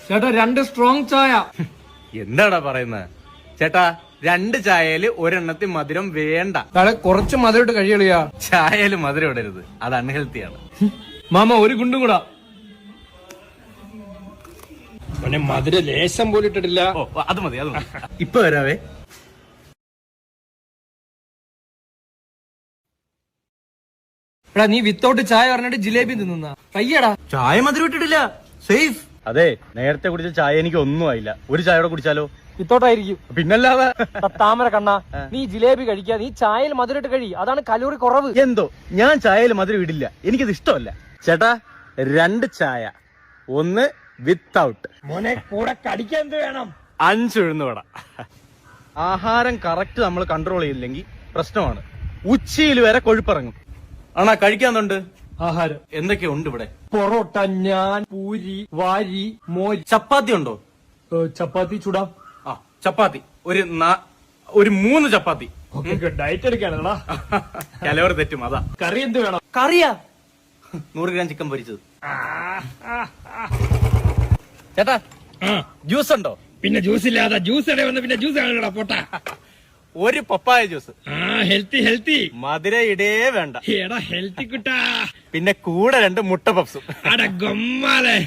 ചേട്ടാ 2 സ്ട്രോങ് ചായ. എന്താടാ പറയുന്നത് ചേട്ടാ? 2 ചായയില് ഒരെണ്ണത്തിൽ മധുരം വേണ്ട. കുറച്ച് മധുരം ഇട്ട് കഴിയളിയാ. ചായയില് മധുരം ഇടരുത്, അത് അൺഹെൽത്തിയാണ്. മാമ ഒരു ഗുണ്ടും കൂടാ. മധുര ലേശം പോലും ഇട്ടിട്ടില്ല. ഓ അത് മതി, അത് മതി. ഇപ്പൊ വരാവേ. എടാ നീ വിത്തൗട്ട് ചായ പറഞ്ഞിട്ട് ജിലേബി തിന്നുന്ന കയ്യടാ. ചായ മധുരം ഇട്ടിട്ടില്ല, സേഫ്. അതെ, നേരത്തെ കുടിച്ച ചായ എനിക്ക് ഒന്നും ആയില്ല. ഒരു ചായയോടെ കുടിച്ചാലോ? വിത്തൗട്ടായിരിക്കും. പിന്നല്ലാതെ. താമര കണ്ണ, നീ ജിലേബി കഴിക്കാ, നീ ചായയിൽ മധുരം ഇട്ട് കഴി, അതാണ് കലോറി കുറവ്. എന്തോ ഞാൻ ചായയിൽ മധുരം ഇടില്ല, എനിക്കത് ഇഷ്ടമല്ല. ചേട്ടാ 2 ചായ, 1 വിത്തൗട്ട്. മോനെ കൂടെ കടിക്കാൻ എന്ത് വേണം? 5 ഉഴുന്നുവട. ആഹാരം കറക്റ്റ് നമ്മൾ കൺട്രോൾ ചെയ്തില്ലെങ്കിൽ പ്രശ്നമാണ്. ഉച്ചയിൽ വരെ കൊഴുപ്പിറങ്ങും. ആണാ കഴിക്കാന്നുണ്ട് ആഹാരം എന്തൊക്കെയുണ്ട് ഇവിടെ? പൊറോട്ട, ഞാൻ, പൂരി, വാരി, മോര്. ചപ്പാത്തി ഉണ്ടോ? ചപ്പാത്തി ചൂടാം. ആ ചപ്പാത്തി ഒരു 3 ചപ്പാത്തി. ഡയറ്റ് എടുക്കാനാ? കലോറി തെറ്റും, അതാ. കറി എന്ത് വേണം? കറിയാ 100 ഗ്രാം ചിക്കൻ പൊരിച്ചത്. ചേട്ടാ ജ്യൂസ് ഉണ്ടോ? പിന്നെ ജ്യൂസ് ഇല്ലാതെ ജ്യൂസ് ഇട വന്ന പിന്നെ ജ്യൂസ് ആണല്ലോടാ പോട്ടാ. ഒരു പപ്പായ ജ്യൂസ്. Healthy healthy. മധുര ഇടേ വേണ്ട. എടാ ഹെൽത്തി കുട്ടാ. പിന്നെ കൂടെ 2 മുട്ട പപ്സും. അട ഗൊമ്മാലെ.